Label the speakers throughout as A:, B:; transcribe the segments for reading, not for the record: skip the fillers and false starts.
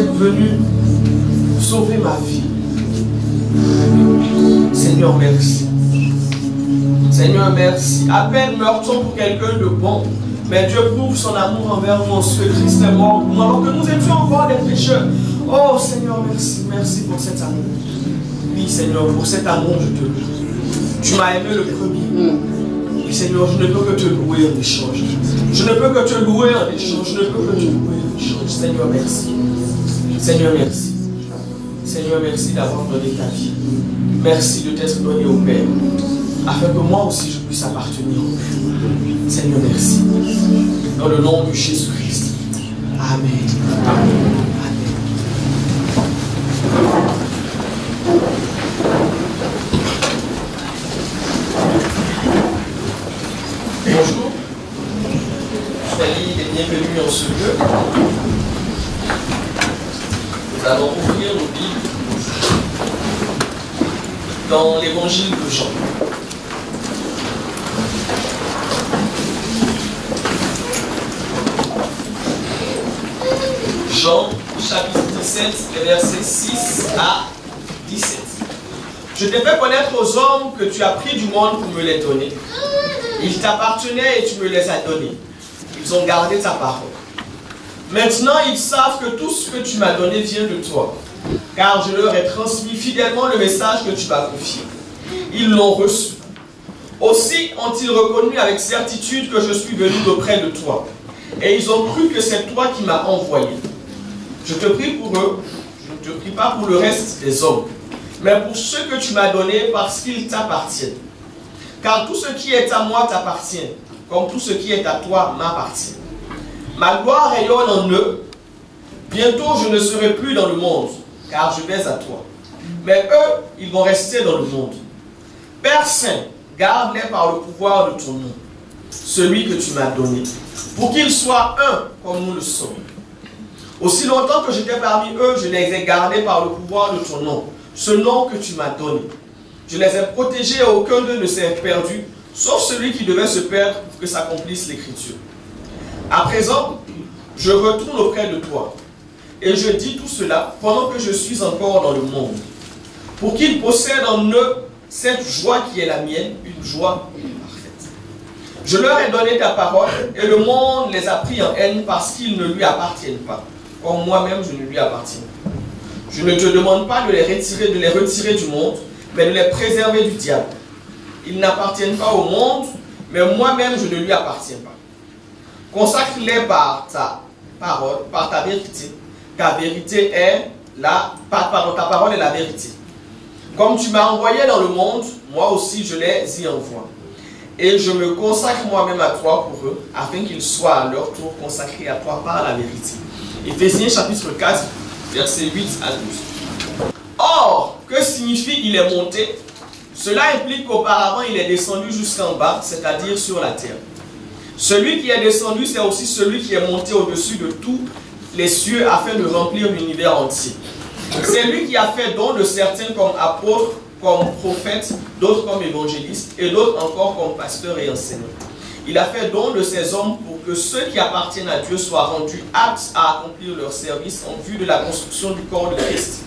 A: êtes venu sauver ma vie. Seigneur, merci. Seigneur, merci. À peine meurt-on pour quelqu'un de bon, mais Dieu prouve son amour envers nous en ce que Christ est mort pour nous, alors que nous étions encore des pécheurs. Oh Seigneur, merci. Merci pour cet amour. Oui, Seigneur, pour cet amour, je te loue. Tu m'as aimé le premier. Et Seigneur, je ne peux que te louer en échange. Je ne peux que te louer en échange. Je ne peux que te louer en échange. Seigneur, merci. Seigneur, merci. Seigneur, merci d'avoir donné ta vie. Merci de t'être donné au Père, afin que moi aussi je puisse appartenir au Père. Seigneur, merci. Dans le nom de Jésus-Christ. Amen. Amen. Bonjour, soyez les bienvenus en ce lieu. Nous allons ouvrir nos Bibles dans l'évangile de Jean. Jean, chapitre 17, les versets 6 à 17. Je t'ai fait connaître aux hommes que tu as pris du monde pour me les donner. Ils t'appartenaient et tu me les as donnés. Ils ont gardé ta parole. Maintenant, ils savent que tout ce que tu m'as donné vient de toi, car je leur ai transmis fidèlement le message que tu m'as confié. Ils l'ont reçu. Aussi ont-ils reconnu avec certitude que je suis venu d'auprès de toi. Et ils ont cru que c'est toi qui m'as envoyé. Je te prie pour eux, je ne te prie pas pour le reste des hommes, mais pour ceux que tu m'as donnés parce qu'ils t'appartiennent. Car tout ce qui est à moi t'appartient, comme tout ce qui est à toi m'appartient. Ma gloire rayonne en eux. Bientôt je ne serai plus dans le monde, car je vais à toi. Mais eux, ils vont rester dans le monde. Père Saint, garde-les par le pouvoir de ton nom, celui que tu m'as donné, pour qu'ils soient un comme nous le sommes. Aussi longtemps que j'étais parmi eux, je les ai gardés par le pouvoir de ton nom, ce nom que tu m'as donné. Je les ai protégés et aucun d'eux ne s'est perdu, sauf celui qui devait se perdre pour que s'accomplisse l'Écriture. À présent, je retourne auprès de toi, et je dis tout cela pendant que je suis encore dans le monde, pour qu'ils possèdent en eux cette joie qui est la mienne, une joie parfaite. Je leur ai donné ta parole, et le monde les a pris en haine parce qu'ils ne lui appartiennent pas, comme moi-même je ne lui appartiens pas. Je ne te demande pas de les retirer du monde, mais de les préserver du diable. Ils n'appartiennent pas au monde, mais moi-même je ne lui appartiens pas. Consacre-les par ta parole, par ta vérité. Ta vérité est ta parole est la vérité. Comme tu m'as envoyé dans le monde, moi aussi je les y envoie. Et je me consacre moi-même à toi pour eux, afin qu'ils soient à leur tour consacrés à toi par la vérité. Éphésiens chapitre 4, versets 8 à 12. Or, que signifie il est monté? Cela implique qu'auparavant il est descendu jusqu'en bas, c'est-à-dire sur la terre. Celui qui est descendu, c'est aussi celui qui est monté au-dessus de tous les cieux afin de remplir l'univers entier. C'est lui qui a fait don de certains comme apôtres, comme prophètes, d'autres comme évangélistes et d'autres encore comme pasteurs et enseignants. Il a fait don de ces hommes pour que ceux qui appartiennent à Dieu soient rendus aptes à accomplir leur service en vue de la construction du corps de Christ.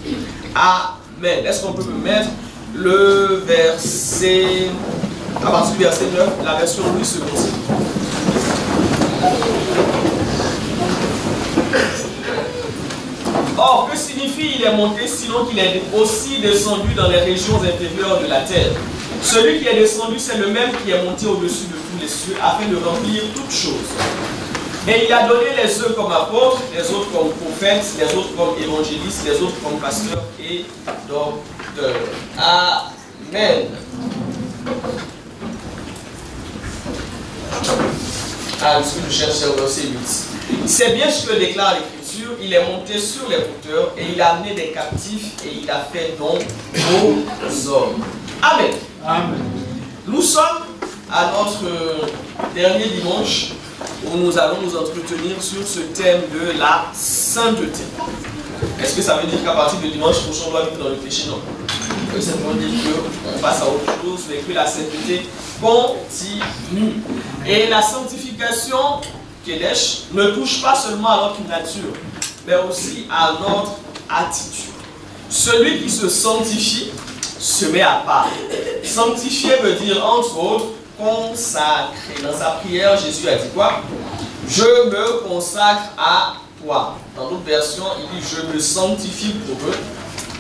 A: Amen. Est-ce qu'on peut me mettre le verset, à partir du verset 9, la version Louis II? Or, que signifie il est monté, sinon qu'il est aussi descendu dans les régions inférieures de la terre? Celui qui est descendu, c'est le même qui est monté au-dessus de tous les cieux, afin de remplir toutes choses. Et il a donné les uns comme apôtres, les autres comme prophètes, les autres comme évangélistes, les autres comme pasteurs et docteurs. Amen. Ce que je cherche, c'est au verset 8. C'est bien ce que déclare l'Écriture. Il est monté sur les hauteurs et il a amené des captifs et il a fait don aux hommes. Amen. Amen. Nous sommes à notre dernier dimanche où nous allons nous entretenir sur ce thème de la sainteté. Est-ce que ça veut dire qu'à partir de dimanche prochain on doit vivre dans le péché? Non. Ça veut simplement dire qu'on passe à autre chose, mais que la sainteté continue. Et la sanctification, Kedesh, ne touche pas seulement à notre nature, mais aussi à notre attitude. Celui qui se sanctifie se met à part. Sanctifier veut dire, entre autres, consacrer. Dans sa prière, Jésus a dit quoi? Je me consacre à toi. Dans d'autres versions, il dit, je me sanctifie pour eux,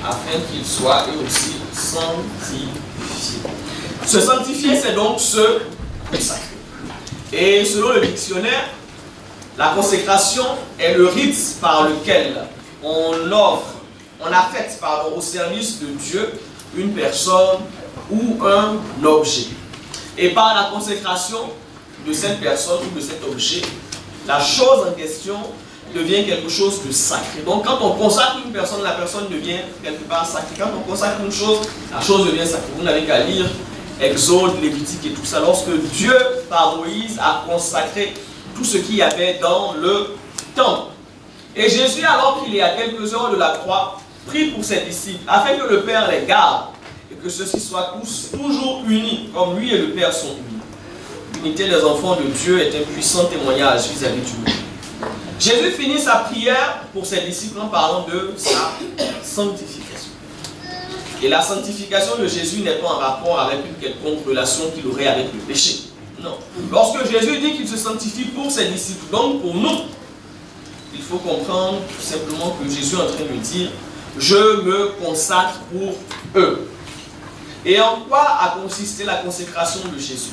A: afin qu'ils soient eux aussi sanctifiés. Se sanctifier, c'est donc se consacrer. Et selon le dictionnaire, la consécration est le rite par lequel on affecte au service de Dieu une personne ou un objet. Et par la consécration de cette personne ou de cet objet, la chose en question devient quelque chose de sacré. Donc quand on consacre une personne, la personne devient quelque part sacrée. Quand on consacre une chose, la chose devient sacrée. Vous n'avez qu'à lire Exode, Lévitique et tout ça. Lorsque Dieu, par Moïse, a consacré tout ce qu'il y avait dans le temple. Et Jésus, alors qu'il est à quelques heures de la croix, prie pour ses disciples, afin que le Père les garde et que ceux-ci soient tous toujours unis, comme lui et le Père sont unis. L'unité des enfants de Dieu est un puissant témoignage vis-à-vis du monde. Jésus finit sa prière pour ses disciples en parlant de sa sanctification. Et la sanctification de Jésus n'est pas en rapport avec une quelconque relation qu'il aurait avec le péché. Non. Lorsque Jésus dit qu'il se sanctifie pour ses disciples, donc pour nous, il faut comprendre tout simplement que Jésus est en train de dire « Je me consacre pour eux ». Et en quoi a consisté la consécration de Jésus?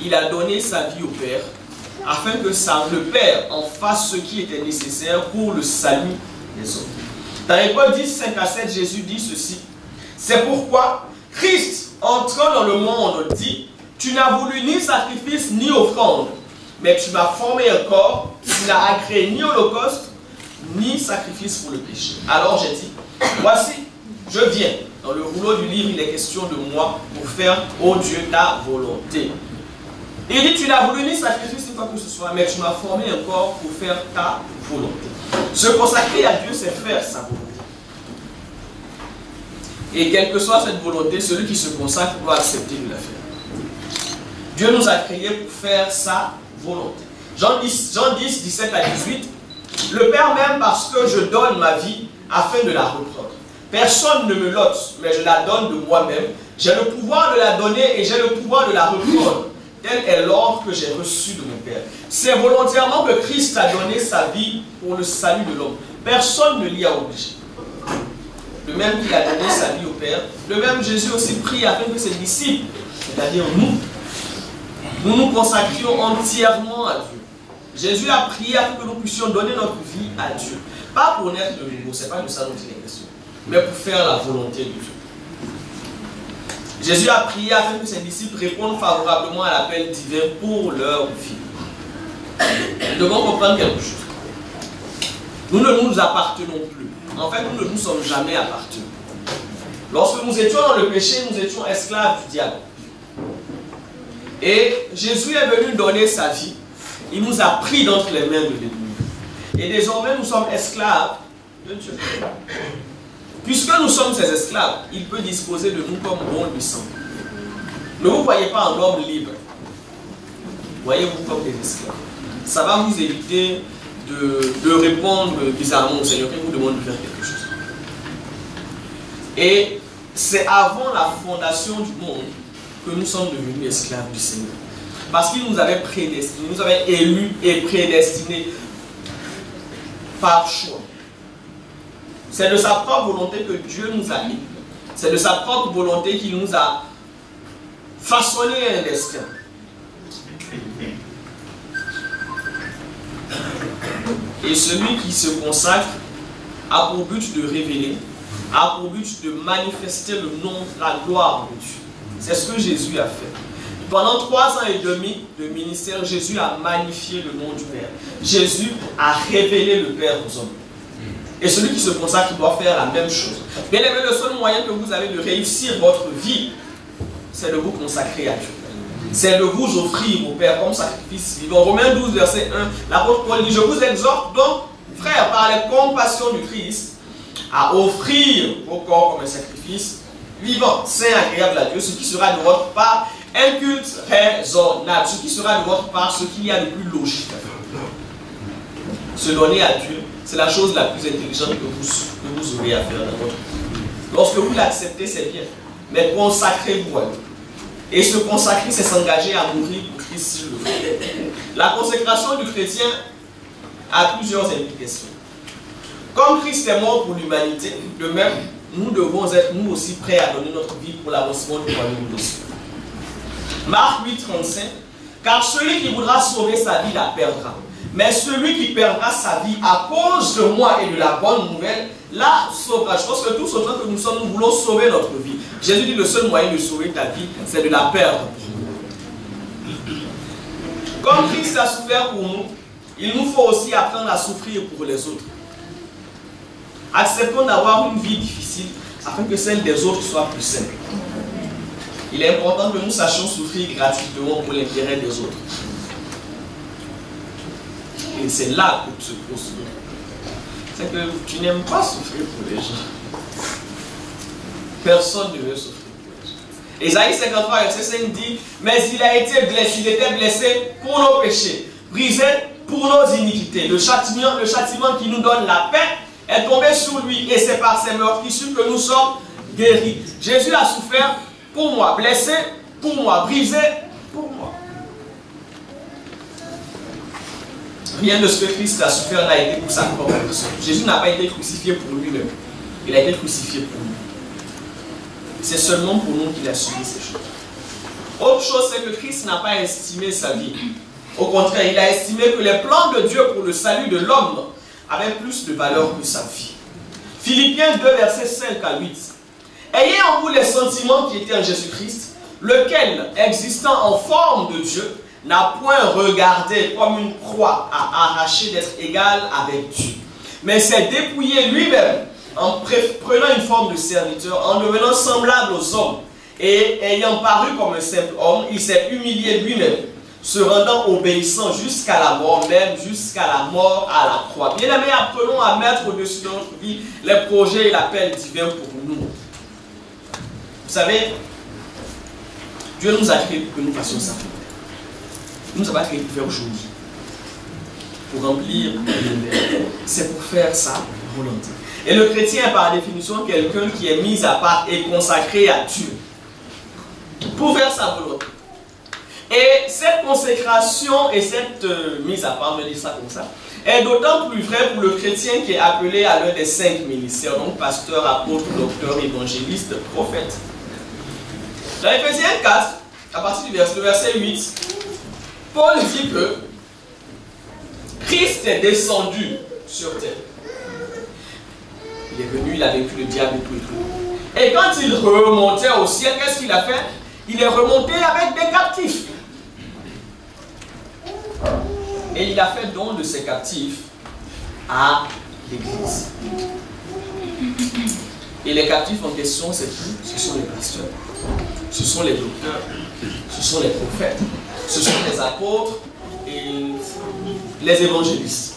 A: Il a donné sa vie au Père, afin que le Père en fasse ce qui était nécessaire pour le salut des hommes. Dans Hébreux 10, 5 à 7, Jésus dit ceci. C'est pourquoi Christ, entrant dans le monde, dit, tu n'as voulu ni sacrifice ni offrande, mais tu m'as formé un corps, tu n'as agréé ni holocauste, ni sacrifice pour le péché. Alors j'ai dit, voici, je viens. Dans le rouleau du livre, il est question de moi pour faire, ô Dieu, ta volonté. Il dit, tu n'as voulu ni sacrifice ni quoi que ce soit, mais tu m'as formé un corps pour faire ta volonté. Se consacrer à Dieu, c'est faire sa volonté. Et quelle que soit cette volonté, celui qui se consacre doit accepter de la faire. Dieu nous a créés pour faire sa volonté. Jean 10, 17 à 18. Le Père m'aime parce que je donne ma vie afin de la reprendre. Personne ne me l'ôte, mais je la donne de moi-même. J'ai le pouvoir de la donner et j'ai le pouvoir de la reprendre. Tel est l'ordre que j'ai reçu de mon Père. C'est volontairement que Christ a donné sa vie pour le salut de l'homme. Personne ne l'y a obligé. De même qu'il a donné sa vie au Père, de même Jésus aussi prie afin que ses disciples, c'est-à-dire nous nous consacrions entièrement à Dieu. Jésus a prié afin que nous puissions donner notre vie à Dieu. Pas pour naître de nouveau, c'est pas de ça dont il est question, mais pour faire la volonté de Dieu. Jésus a prié afin que ses disciples répondent favorablement à l'appel divin pour leur vie. Nous devons comprendre quelque chose. Nous ne nous appartenons plus. En fait, nous ne nous sommes jamais appartenus. Lorsque nous étions dans le péché, nous étions esclaves du diable. Et Jésus est venu donner sa vie. Il nous a pris d'entre les mains de l'ennemi. Et désormais, nous sommes esclaves de Dieu. Puisque nous sommes ses esclaves, il peut disposer de nous comme bon lui semble. Ne vous voyez pas en homme libre. Voyez-vous comme des esclaves. Ça va vous éviter de répondre bizarrement au Seigneur qui vous demande de faire quelque chose. Et c'est avant la fondation du monde que nous sommes devenus esclaves du Seigneur. Parce qu'il nous avait prédestinés, nous avait élus et prédestinés par choix. C'est de sa propre volonté que Dieu nous a mis. C'est de sa propre volonté qu'il nous a façonné un destin. Et celui qui se consacre a pour but de révéler, a pour but de manifester le nom, la gloire de Dieu. C'est ce que Jésus a fait. Pendant 3 ans et demi de ministère, Jésus a magnifié le nom du Père. Jésus a révélé le Père aux hommes. Et celui qui se consacre doit faire la même chose. Bien aimé, le seul moyen que vous avez de réussir votre vie, c'est de vous consacrer à Dieu. C'est de vous offrir au Père comme sacrifice vivant. Romains 12, verset 1, l'apôtre Paul dit, je vous exhorte donc, frères, par les compassions du Christ, à offrir vos corps comme un sacrifice vivant, saint, agréable à Dieu, ce qui sera de votre part un culte raisonnable, ce qui sera de votre part ce qu'il y a de plus logique à faire. Se donner à Dieu c'est la chose la plus intelligente que vous aurez à faire dans votre vie. Lorsque vous l'acceptez, c'est bien. Mais consacrez-vous à lui. Et se consacrer, c'est s'engager à mourir pour Christ s'il le faut. La consécration du chrétien a plusieurs implications. Comme Christ est mort pour l'humanité, de même, nous devons être nous aussi prêts à donner notre vie pour l'avancement du royaume de Dieu. Marc 8, 35. Car celui qui voudra sauver sa vie la perdra. Mais celui qui perdra sa vie à cause de moi et de la bonne nouvelle, la sauvera. Je pense que tous autant que nous sommes, nous voulons sauver notre vie. Jésus dit le seul moyen de sauver ta vie, c'est de la perdre. Comme Christ a souffert pour nous, il nous faut aussi apprendre à souffrir pour les autres. Acceptons d'avoir une vie difficile afin que celle des autres soit plus simple. Il est important que nous sachions souffrir gratuitement pour l'intérêt des autres. Et c'est là que se pose. C'est que tu n'aimes pas souffrir pour les gens. Personne ne veut souffrir pour les gens. Ésaïe 53, verset 5 dit, mais il a été blessé, il était blessé pour nos péchés, brisé pour nos iniquités. Le châtiment qui nous donne la paix est tombé sur lui et c'est par ses meurtrissures que nous sommes guéris. Jésus a souffert pour moi, blessé pour moi, brisé pour moi. Rien de ce que Christ a souffert n'a été pour sa propre personne. Jésus n'a pas été crucifié pour lui-même. Il a été crucifié pour nous. C'est seulement pour nous qu'il a subi ces choses. Autre chose, c'est que Christ n'a pas estimé sa vie. Au contraire, il a estimé que les plans de Dieu pour le salut de l'homme avaient plus de valeur que sa vie. Philippiens 2, versets 5 à 8. Ayez en vous les sentiments qui étaient en Jésus-Christ, lequel, existant en forme de Dieu, n'a point regardé comme une croix à arracher d'être égal avec Dieu, mais s'est dépouillé lui-même en prenant une forme de serviteur, en devenant semblable aux hommes, et ayant paru comme un simple homme, il s'est humilié lui-même, se rendant obéissant jusqu'à la mort, même jusqu'à la mort à la croix. Bien-aimés, apprenons à mettre au-dessus de notre vie les projets et l'appel divin pour nous. Vous savez, Dieu nous a créés pour que nous fassions ça. Il ne nous a pas créé pour faire aujourd'hui, pour remplir l'univers. C'est pour faire sa volonté. Et le chrétien est par définition quelqu'un qui est mis à part et consacré à Dieu pour faire sa volonté. Et cette consécration et cette mise à part, me dire ça comme ça, est d'autant plus vrai pour le chrétien qui est appelé à l'un des 5 ministères, donc pasteur, apôtre, docteur, évangéliste, prophète. Dans Ephésiens 4, à partir du verset 8, Paul dit que Christ est descendu sur terre. Il est venu, il a vaincu le diable et tout et tout. Et quand il remontait au ciel, qu'est-ce qu'il a fait? Il est remonté avec des captifs. Et il a fait don de ces captifs à l'Église. Et les captifs en question, c'est qui? Ce sont les pasteurs, ce sont les docteurs, ce sont les prophètes, ce sont les apôtres et les évangélistes.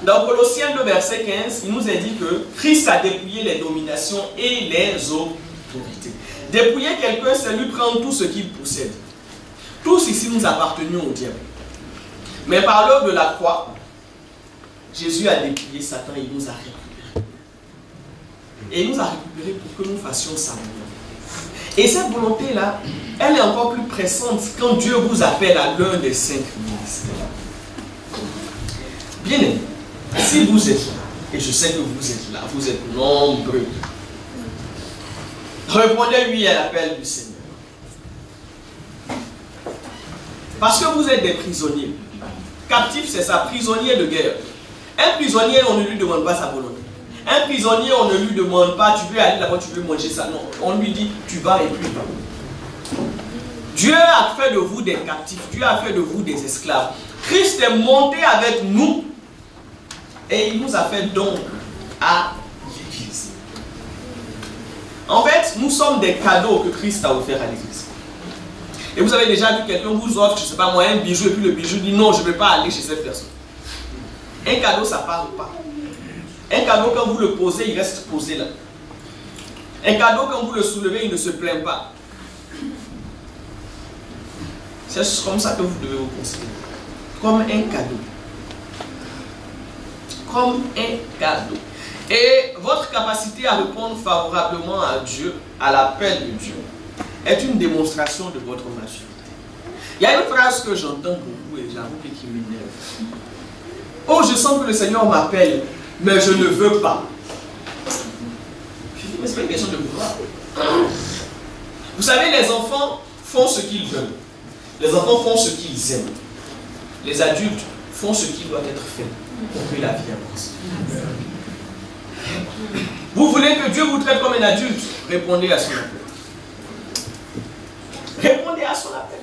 A: Dans Colossiens 2, verset 15, il nous est dit que Christ a dépouillé les dominations et les autorités. Dépouiller quelqu'un, c'est lui prendre tout ce qu'il possède. Tous ici, nous appartenions au diable. Mais par l'œuvre de la croix, Jésus a dépouillé Satan et il nous a récupérés. Et il nous a récupérés pour que nous fassions sa volonté. Et cette volonté-là, elle est encore plus pressante quand Dieu vous appelle à l'un des 5 ministères. Bien aimé, si vous êtes là, et je sais que vous êtes là, vous êtes nombreux, répondez-lui à l'appel du Seigneur. Parce que vous êtes des prisonniers. Captif, c'est ça, prisonnier de guerre. Un prisonnier, on ne lui demande pas sa volonté. Un prisonnier, on ne lui demande pas, tu veux aller là-bas, tu veux manger ça. Non, on lui dit, tu vas et puis il va. Dieu a fait de vous des captifs, Dieu a fait de vous des esclaves. Christ est monté avec nous et il nous a fait don à l'Église. En fait, nous sommes des cadeaux que Christ a offerts à l'Église. Et vous avez déjà vu quelqu'un vous offre, je ne sais pas moi, un bijou et puis le bijou dit non, je ne vais pas aller chez cette personne. Un cadeau, ça ne parle pas. Un cadeau, quand vous le posez, il reste posé là. Un cadeau, quand vous le soulevez, il ne se plaint pas. C'est comme ça que vous devez vous considérer. Comme un cadeau. comme un cadeau. Et votre capacité à répondre favorablement à Dieu, à l'appel de Dieu, est une démonstration de votre maturité. Il y a une phrase que j'entends beaucoup et j'avoue qui m'énerve. Oh, je sens que le Seigneur m'appelle, mais je ne veux pas. Je dis, mais c'est pas une question de vouloir. Vous savez, les enfants font ce qu'ils veulent. Les enfants font ce qu'ils aiment. Les adultes font ce qui doit être fait pour que la vie avance. Vous voulez que Dieu vous traite comme un adulte? Répondez à son appel. Répondez à son appel.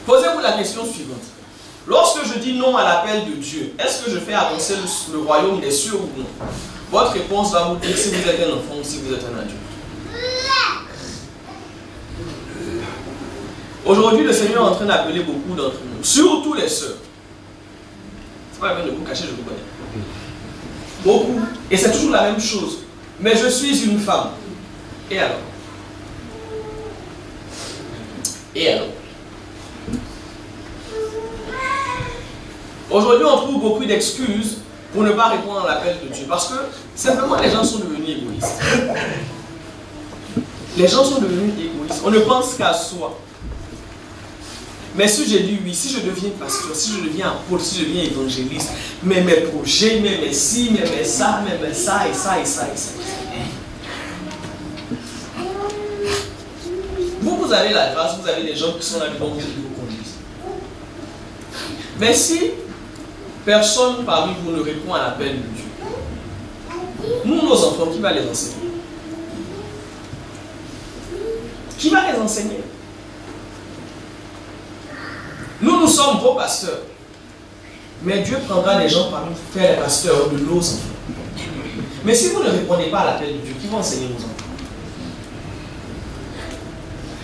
A: Posez-vous la question suivante. Lorsque je dis non à l'appel de Dieu, est-ce que je fais avancer le royaume des cieux ou non? Votre réponse va vous dire si vous êtes un enfant ou si vous êtes un adulte. Aujourd'hui, le Seigneur est en train d'appeler beaucoup d'entre nous, surtout les sœurs. C'est pas la peine de vous cacher, je vous connais. Beaucoup. Et c'est toujours la même chose. Mais je suis une femme. Et alors? Et alors? Aujourd'hui, on trouve beaucoup d'excuses pour ne pas répondre à l'appel de Dieu. Parce que simplement, les gens sont devenus égoïstes. Les gens sont devenus égoïstes. On ne pense qu'à soi. Mais si je dis oui, si je deviens pasteur, si je deviens apôtre, si je deviens évangéliste, mais mes projets, mais mes ci, mais mes ça, mais ça, et ça, et ça, et ça. Vous avez la grâce, vous avez des gens qui sont là devant vous et qui vous conduisent. Mais si personne parmi vous ne répond à l'appel de Dieu, nous, nos enfants, qui va les enseigner? Qui va les enseigner? Nous sommes vos pasteurs. Mais Dieu prendra les gens parmi vous pour faire les pasteurs de nos enfants. Mais si vous ne répondez pas à l'appel de Dieu, qui va enseigner nos enfants?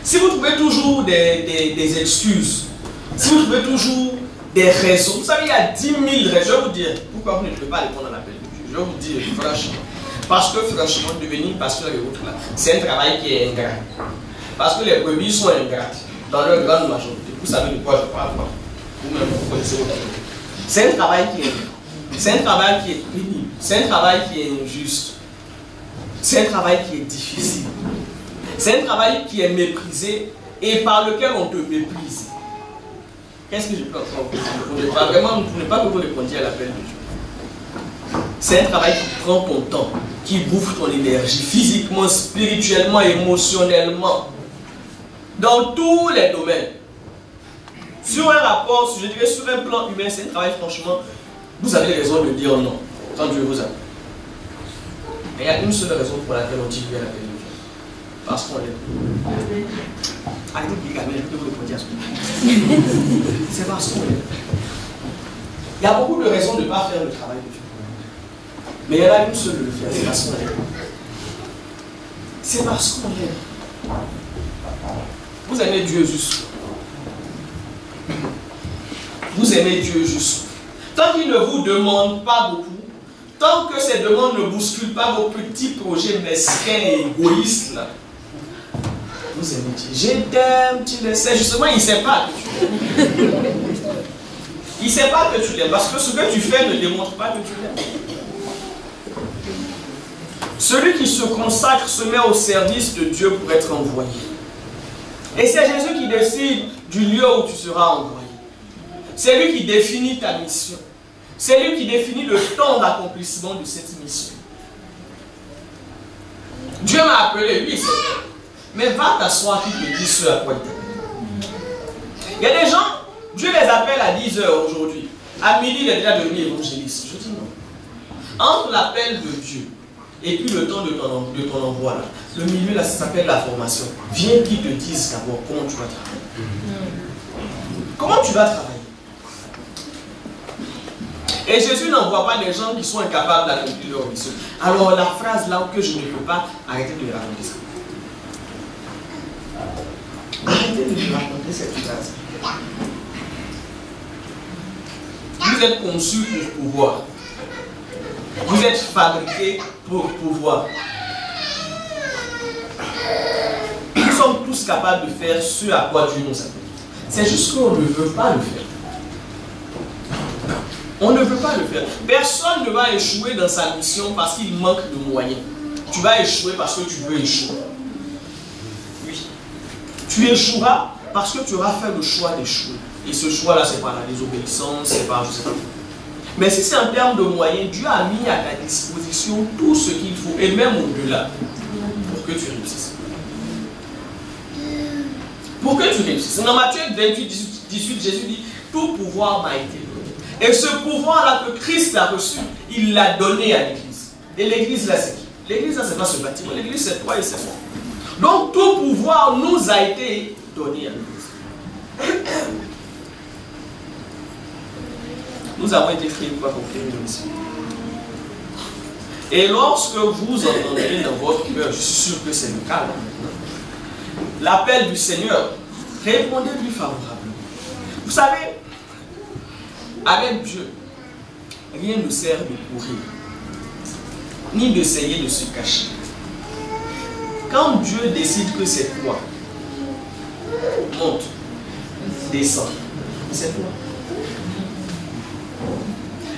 A: Si vous trouvez toujours des excuses, si vous trouvez toujours des raisons, vous savez, il y a 10 000 raisons. Je vais vous dire pourquoi vous ne pouvez pas répondre à l'appel de Dieu. Je vais vous dire franchement. Parce que franchement, devenir pasteur et autres là, c'est un travail qui est ingrat. Parce que les brebis sont ingrates dans leur grande majorité. Vous savez de quoi je parle, vous-même vous connaissez votre vie. C'est un travail qui est ingrat. C'est un travail qui est pénible. C'est un travail qui est injuste. C'est un travail qui est difficile. C'est un travail qui est méprisé et par lequel on te méprise. Qu'est-ce que je peux encore vous dire? Vraiment, vous ne pas que vous répondiez à l'appel de Dieu. C'est un travail qui prend ton temps, qui bouffe ton énergie, physiquement, spirituellement, émotionnellement, dans tous les domaines. Sur un rapport, je dirais sur un plan humain, c'est un travail, franchement, vous avez raison de dire non, quand Dieu vous appelle. Mais il y a une seule raison pour laquelle on dit oui à l'appel de Dieu. Parce qu'on l'aime. Arrêtez de dire, mais je peux vous répondre à ce c'est parce qu'on l'aime. Il y a beaucoup de raisons de ne pas faire le travail de Dieu. Mais il y en a une seule de le faire, c'est parce qu'on l'aime. C'est parce qu'on l'aime. Vous aimez Dieu juste. Vous aimez Dieu juste. Tant qu'il ne vous demande pas beaucoup, tant que ces demandes ne bousculent pas vos petits projets mesquins et égoïstes, là, vous aimez Dieu. Je t'aime, tu le sais. Justement, il ne sait pas que tu l'aimes. Il ne sait pas que tu l'aimes. Parce que ce que tu fais ne démontre pas que tu l'aimes. Celui qui se consacre se met au service de Dieu pour être envoyé. Et c'est Jésus qui décide du lieu où tu seras envoyé. C'est lui qui définit ta mission. C'est lui qui définit le temps d'accomplissement de cette mission. Dieu m'a appelé, oui, c'est vrai. Mais va t'asseoir qui te dit ce à quoi il t'appelle. Il y a des gens, Dieu les appelle à 10 h aujourd'hui. À midi, il est déjà devenu évangéliste. Je dis non. Entre l'appel de Dieu et puis le temps de ton envoi, là, le milieu, là, ça s'appelle la formation. Viens qu'ils te disent d'abord comment tu vas travailler. Comment tu vas travailler? Et Jésus n'envoie pas des gens qui sont incapables d'accomplir leur mission. Alors la phrase là que je ne peux pas, arrêtez de me raconter ça. Arrêtez de me raconter cette phrase. Vous êtes conçus pour pouvoir. Vous êtes fabriqués pour pouvoir. Nous sommes tous capables de faire ce à quoi Dieu nous appelle. C'est juste qu'on ne veut pas le faire. On ne peut pas le faire. Personne ne va échouer dans sa mission parce qu'il manque de moyens. Tu vas échouer parce que tu veux échouer. Oui. Tu échoueras parce que tu auras fait le choix d'échouer. Et ce choix-là, c'est pas la désobéissance, c'est pas, je sais pas. Mais si c'est en termes de moyens, Dieu a mis à ta disposition tout ce qu'il faut, et même au-delà, pour que tu réussisses. Pour que tu réussisses. Dans Matthieu 28, 18, Jésus dit, tout pouvoir m'a été donné. Et ce pouvoir-là que Christ a reçu, il l'a donné à l'Église. Et l'Église, là, c'est qui? L'Église, là, c'est pas ce bâtiment. L'Église, c'est toi et c'est moi. Donc, tout pouvoir nous a été donné à l'Église. Nous avons été créés pour accomplir une mission. Et lorsque vous entendez dans votre cœur, je suis sûr que c'est le cas là maintenant, l'appel du Seigneur, répondez-lui favorablement. Vous savez, avec Dieu, rien ne sert de courir, ni d'essayer de se cacher. Quand Dieu décide que c'est toi, monte, descend, c'est toi.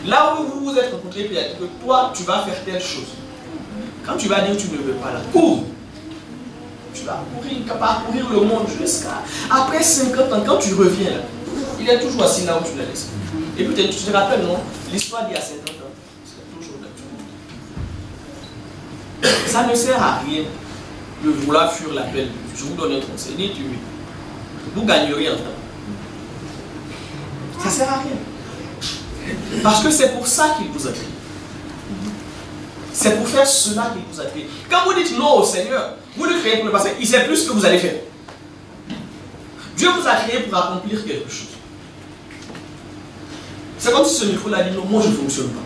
A: Là où vous vous êtes rencontrés, puis il a dit que toi, tu vas faire telle chose. Quand tu vas dire que tu ne veux pas là, cours. Tu vas parcourir le monde jusqu'à... Après 50 ans, quand tu reviens là, il est toujours assis là où tu l'as laissé. Et puis tu te rappelles, non? L'histoire d'il y a 50 ans, c'est toujours d'actualité. Ça ne sert à rien de vouloir fuir l'appel. Je vous donne un conseil. Dites oui. Vous gagneriez en temps. Ça ne sert à rien. Parce que c'est pour ça qu'il vous a créé. C'est pour faire cela qu'il vous a créé. Quand vous dites non au Seigneur, vous le créez pour le passé. Il sait plus ce que vous allez faire. Dieu vous a créé pour accomplir quelque chose. C'est comme si ce micro l'a dit non, moi je ne fonctionne pas.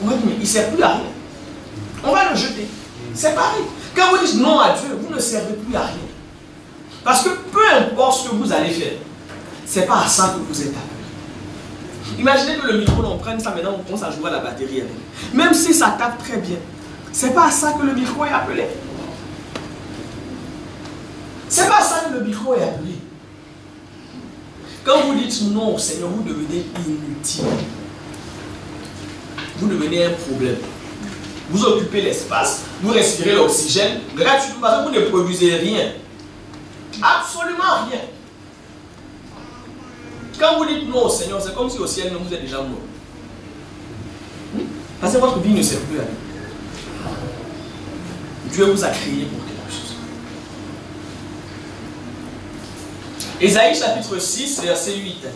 A: On va dire mais il ne sert plus à rien. On va le jeter. C'est pareil. Quand vous dites non à Dieu, vous ne servez plus à rien. Parce que peu importe ce que vous allez faire, ce n'est pas à ça que vous êtes appelé. Imaginez que le micro, on prenne ça maintenant, on commence à jouer à la batterie avec. Même si ça tape très bien, c'est pas à ça que le micro est appelé. C'est pas à ça que le micro est appelé. Quand vous dites non au Seigneur, vous devenez inutile. Vous devenez un problème. Vous occupez l'espace, vous respirez l'oxygène gratuitement parce que vous ne produisez rien. Absolument rien. Quand vous dites non au Seigneur, c'est comme si au ciel, vous êtes déjà mort. Parce que votre vie ne sert plus à rien. Dieu vous a créé pour quelque chose. Ésaïe chapitre 6, verset 8 à 9.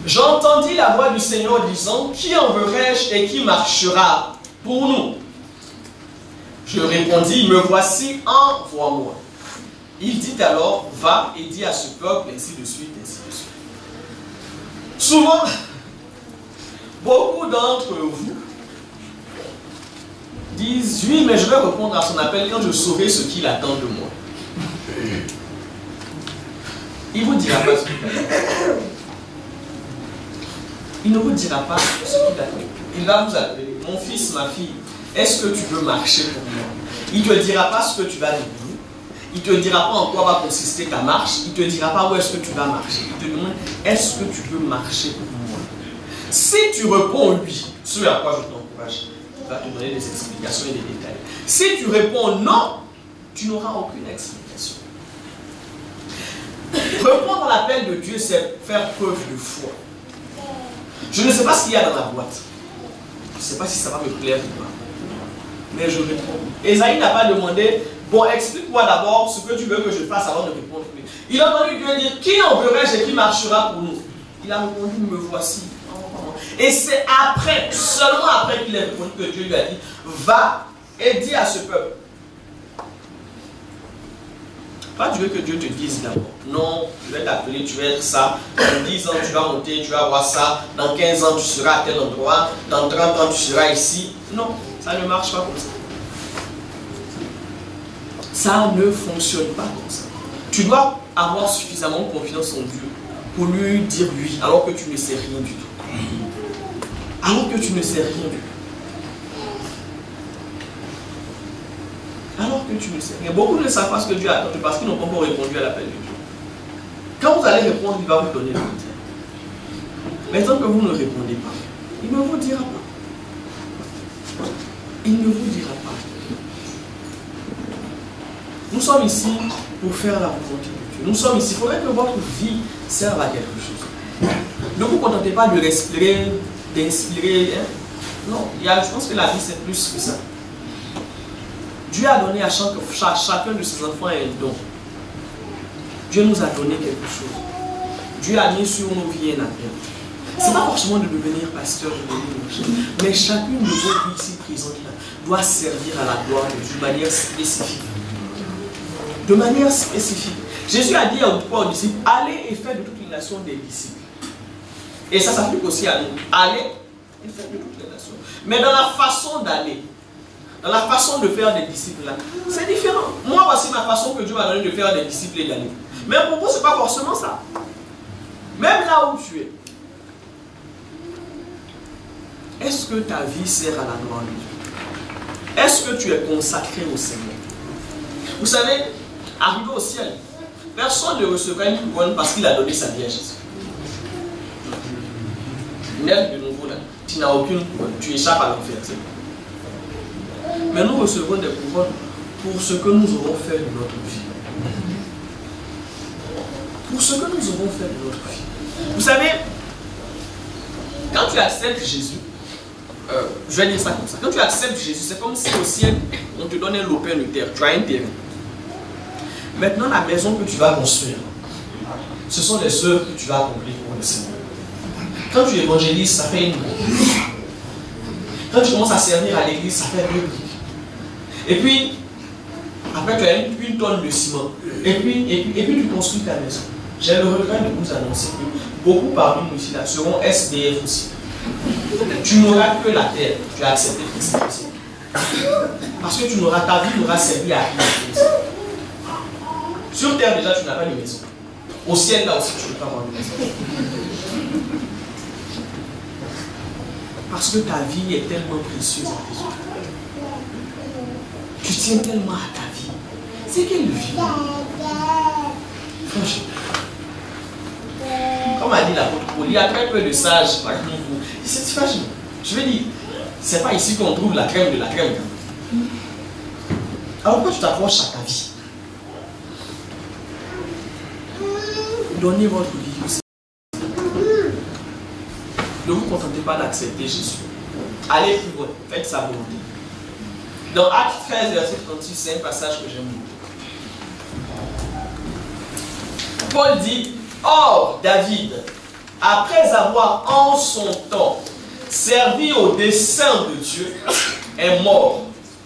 A: J'entendis la voix du Seigneur disant, qui enverrai-je et qui marchera pour nous? Je répondis, me voici, envoie-moi. Il dit alors, va et dis à ce peuple, ainsi de suite, ainsi de suite. Souvent, beaucoup d'entre vous disent, oui, mais je vais répondre à son appel quand je saurai ce qu'il attend de moi. Il ne vous dira pas ce qu'il attend. Il ne vous dira pas ce qu'il attend. Il va vous appeler, mon fils, ma fille, est-ce que tu veux marcher pour moi? Il ne te dira pas ce que tu vas devenir. Il ne te dira pas en quoi va consister ta marche. Il ne te dira pas où est-ce que tu vas marcher. Il te demande, est-ce que tu veux marcher pour moi? Si tu réponds oui, ce à quoi je t'encourage, il va te donner des explications et des détails. Si tu réponds non, tu n'auras aucune explication. Répondre à l'appel de Dieu, c'est faire preuve de foi. Je ne sais pas ce qu'il y a dans la boîte. Je ne sais pas si ça va me plaire ou pas. Mais je réponds. Ésaïe n'a pas demandé, bon, explique-moi d'abord ce que tu veux que je fasse avant de répondre. Il a entendu Dieu dire, qui enverrai-je et qui marchera pour nous? Il a répondu, me voici. Et c'est après, seulement après qu'il a répondu que Dieu lui a dit, va et dis à ce peuple. Pas Dieu que Dieu te dise d'abord. Non, je vais t'appeler, tu vas être ça. Dans 10 ans, tu vas monter, tu vas voir ça. Dans 15 ans, tu seras à tel endroit. Dans 30 ans, tu seras ici. Non, ça ne marche pas comme ça. Ça ne fonctionne pas comme ça. Tu dois avoir suffisamment confiance en Dieu pour lui dire oui, alors que tu ne sais rien du tout. Alors que tu ne sais rien du tout. Alors que tu ne sais rien. Beaucoup ne savent pas ce que Dieu attend parce qu'ils n'ont pas répondu à l'appel de Dieu. Quand vous allez répondre, il va vous donner le côté. Maintenant que vous ne répondez pas, il ne vous dira pas. Il ne vous dira pas. Nous sommes ici pour faire la volonté de Dieu. Nous sommes ici. Il faudrait que votre vie serve à quelque chose. Ne vous contentez pas de respirer, d'inspirer. Hein? Non, je pense que la vie c'est plus que ça. Dieu a donné à chacun de ses enfants un don. Dieu nous a donné quelque chose. Dieu a mis sur nos vies un appel. Ce n'est pas forcément de devenir pasteur, de devenir machin, mais chacune de vos vies ici présentes là doit servir à la gloire de Dieu de manière spécifique. De manière spécifique. Jésus a dit aux disciples, allez et faites de toutes les nations des disciples. Et ça s'applique aussi à nous. Allez et faites de toutes les nations. Mais dans la façon d'aller, dans la façon de faire des disciples là, c'est différent. Moi, voici ma façon que Dieu m'a donné de faire des disciples et d'aller. Mais pour vous, ce n'est pas forcément ça. Même là où tu es, est-ce que ta vie sert à la gloire de Dieu? Est-ce que tu es consacré au Seigneur? Vous savez, arrivé au ciel, personne ne recevra une couronne parce qu'il a donné sa vie à Jésus. Même de nouveau là, tu n'as aucune couronne, tu échappes à l'enfer. Mais nous recevons des couronnes pour ce que nous aurons fait de notre vie. Pour ce que nous aurons fait de notre vie. Vous savez, quand tu acceptes Jésus, je vais dire ça comme ça. Quand tu acceptes Jésus, c'est comme si au ciel, on te donnait un lopin de terre. Tu as un terrain. Maintenant, la maison que tu vas construire, ce sont les œuvres que tu vas accomplir pour le Seigneur. Quand tu évangélises, ça fait une brique. Quand tu commences à servir à l'église, ça fait 2 briques. Et puis, après, tu as une tonne de ciment. Et puis tu construis ta maison. J'ai le regret de vous annoncer que beaucoup parmi nous ici là seront SDF aussi. Tu n'auras que la terre. Tu as accepté Christ aussi. Parce que ta vie n'aura servi à rien. Sur terre, déjà, tu n'as pas de maison. Au ciel, là aussi, tu ne peux pas avoir de maison. Parce que ta vie est tellement précieuse à tes yeux. Tu tiens tellement à ta vie. C'est quelle vie? Franchement. Comme a dit l'apôtre Paul, il y a très peu de sages parmi vous. C'est franchement. Je veux dire, c'est pas ici qu'on trouve la crème de la crème. Alors pourquoi tu t'approches à ta vie? Donnez votre vie au Seigneur. Ne vous contentez pas d'accepter Jésus. Allez plus loin, faites sa volonté. Dans Actes 13, verset 36, c'est un passage que j'aime beaucoup. Paul dit, or David, après avoir en son temps servi au dessein de Dieu, est mort,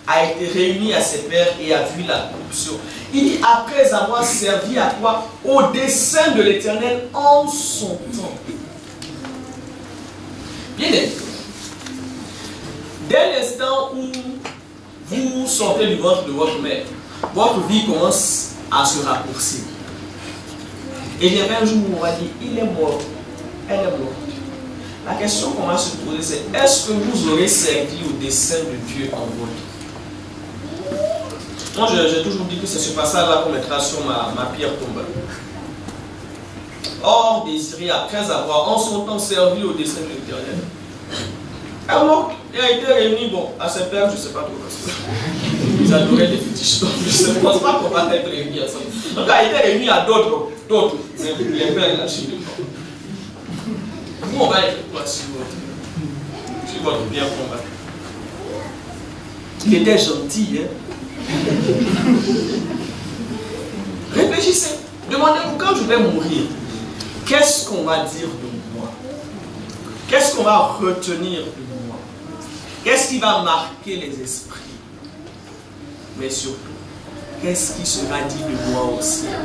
A: a été réuni à ses pères et a vu la corruption. Il dit, après avoir servi à quoi? Au dessein de l'Éternel en son temps. Bien aimé, dès l'instant où vous sortez du ventre de votre mère, votre vie commence à se raccourcir. Et il y avait un jour où on va dire, il est mort, elle est morte. La question qu'on va se poser, c'est, est-ce que vous aurez servi au dessein de Dieu en votre vie? Moi, j'ai toujours dit que c'est ce passage-là qu'on mettra sur ma pierre tombale. Or, Désiré, après avoir en son temps servi au dessein de l'Éternel, il a été réuni, bon, à ses pères, je ne sais pas trop, parce que ils adoraient des fétiches, donc je ne pense pas qu'on va être réunis ensemble. Donc, il a été réuni à d'autres, les pères là chez nous. Nous, on va être quoi sur votre pierre tombale? Il était gentil, hein? Réfléchissez, demandez-vous, quand je vais mourir, qu'est-ce qu'on va dire de moi? Qu'est-ce qu'on va retenir de moi? Qu'est-ce qui va marquer les esprits? Mais surtout, qu'est-ce qui sera dit de moi au ciel?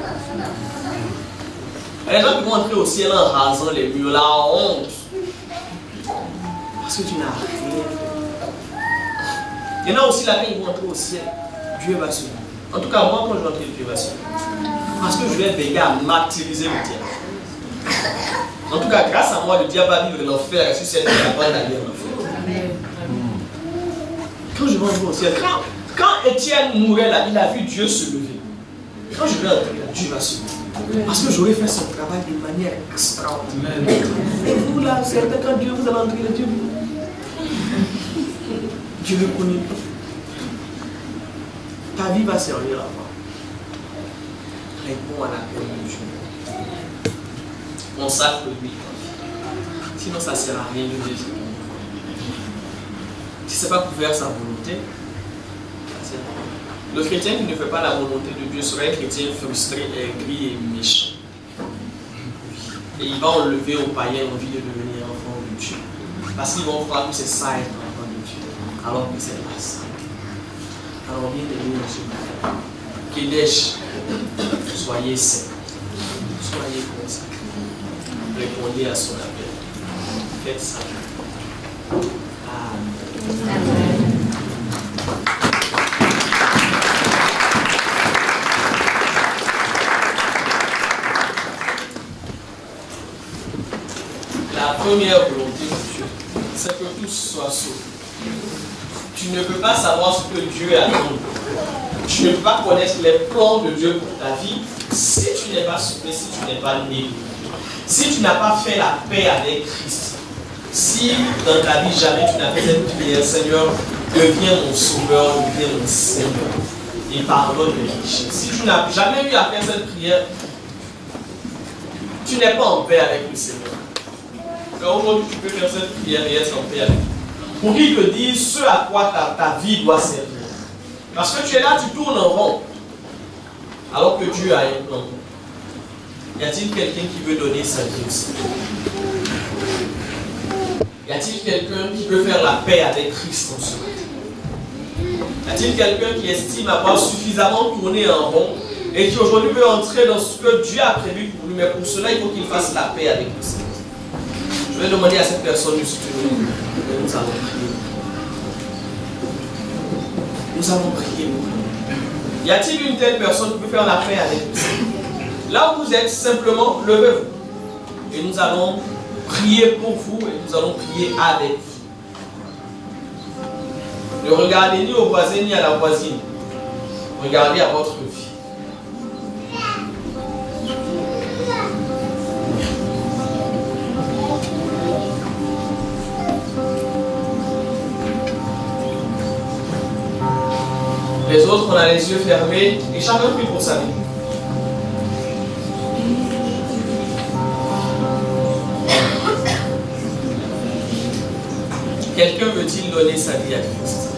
A: Les gens qui vont entrer au ciel en rasant les murs, la honte. Parce que tu n'as rien fait. Il y en a aussi là, quand ils vont entrer au ciel, Dieu va se lever. En tout cas, moi, quand je vais entrer, Dieu va se lever. Parce que je vais veiller à martyriser le diable. En tout cas, grâce à moi, le diable va vivre l'enfer et sur cette terre, il va d'aller en enfer. Quand je vais entrer au ciel, quand Étienne mourait là, il a vu Dieu se lever. Quand je vais entrer là, Dieu va se lever. Parce que j'aurais fait son travail de manière extraordinaire. Et vous là, certains, quand Dieu vous a entré le Dieu, Dieu ne connaît pas. Ta vie va servir à quoi? Réponds à l'appel de Dieu. Consacre-lui. Sinon, ça ne sert à rien de dire. Si ce n'est pas pour faire sa volonté, le chrétien qui ne fait pas la volonté de Dieu serait un chrétien frustré, aigri et méchant. Et il va enlever aux païens l'envie de devenir enfant de Dieu. Parce qu'ils vont croire que c'est ça être enfant de Dieu. Alors que c'est pas ça. Alors bien aimé dans ce matin. Kédesh, soyez saints. Soyez consacrés. Répondez à son appel. Faites ça. Amen. Amen. La première volonté de Dieu, c'est que tous soient sauvés. Tu ne peux pas savoir ce que Dieu a dans nous. Tu ne peux pas connaître les plans de Dieu pour ta vie si tu n'es pas sauvé, si tu n'es pas né. Si tu n'as pas fait la paix avec Christ, si dans ta vie jamais tu n'as fait cette prière, Seigneur, deviens mon sauveur, deviens mon Seigneur et pardonne mes péchés. Si tu n'as jamais eu à faire cette prière, tu n'es pas en paix avec le Seigneur. Aujourd'hui, tu peux faire cette prière et être en paix avec lui. Pour qu'il te dise ce à quoi ta vie doit servir. Parce que tu es là, tu tournes en rond. Alors que Dieu a un plan. Y a-t-il quelqu'un qui veut donner sa vie aussi? Y a-t-il quelqu'un qui peut faire la paix avec Christ en ce matin? Y a-t-il quelqu'un qui estime avoir suffisamment tourné en rond et qui aujourd'hui veut entrer dans ce que Dieu a prévu pour lui? Mais pour cela, il faut qu'il fasse la paix avec Christ. Je vais demander à cette personne de se tenir. Nous allons prier. Nous allons prier. Y a-t-il une telle personne qui peut faire la paix avec nous? Là où vous êtes, simplement, levez-vous. Et nous allons prier pour vous et nous allons prier avec vous. Ne regardez ni au voisin ni à la voisine. Regardez à votre vie. Les autres, on a les yeux fermés et chacun prie pour sa vie. Quelqu'un veut-il donner sa vie à Christ?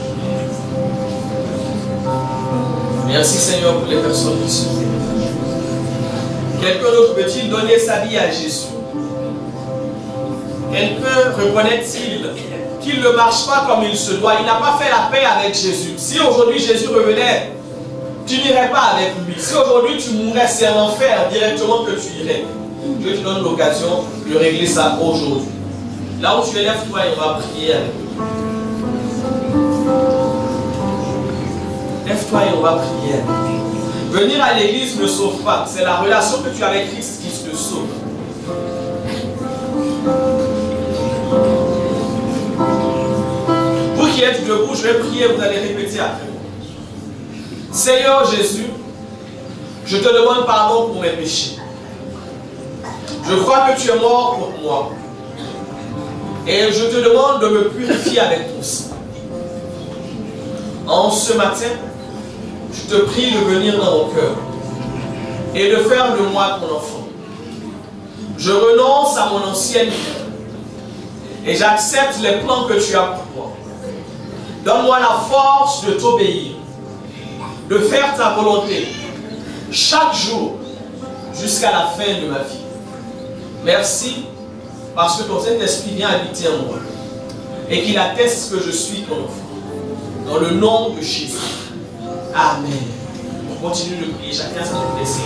A: Merci Seigneur pour les personnes qui sont venues. Quelqu'un d'autre veut-il donner sa vie à Jésus? Quelqu'un reconnaît-il qu'il ne marche pas comme il se doit? Il n'a pas fait la paix avec Jésus. Si aujourd'hui Jésus revenait, tu n'irais pas avec lui. Si aujourd'hui tu mourrais, c'est un enfer directement que tu irais. Dieu te donne l'occasion de régler ça aujourd'hui. Là où tu es, lève-toi et on va prier avec toi. Lève-toi et on va prier avec toi. Venir à l'église ne sauve pas. C'est la relation que tu as avec Christ qui te sauve. Vous qui êtes debout, je vais prier, vous allez répéter après moi. Seigneur Jésus, je te demande pardon pour mes péchés. Je crois que tu es mort pour moi. Et je te demande de me purifier avec ton sang. En ce matin, je te prie de venir dans mon cœur et de faire de moi ton enfant. Je renonce à mon ancienne vie et j'accepte les plans que tu as pour moi. Donne-moi la force de t'obéir, de faire ta volonté chaque jour jusqu'à la fin de ma vie. Merci parce que ton Saint-Esprit vient habiter en moi et qu'il atteste que je suis ton enfant. Dans le nom de Jésus. Amen. On continue de prier chacun sa blessure.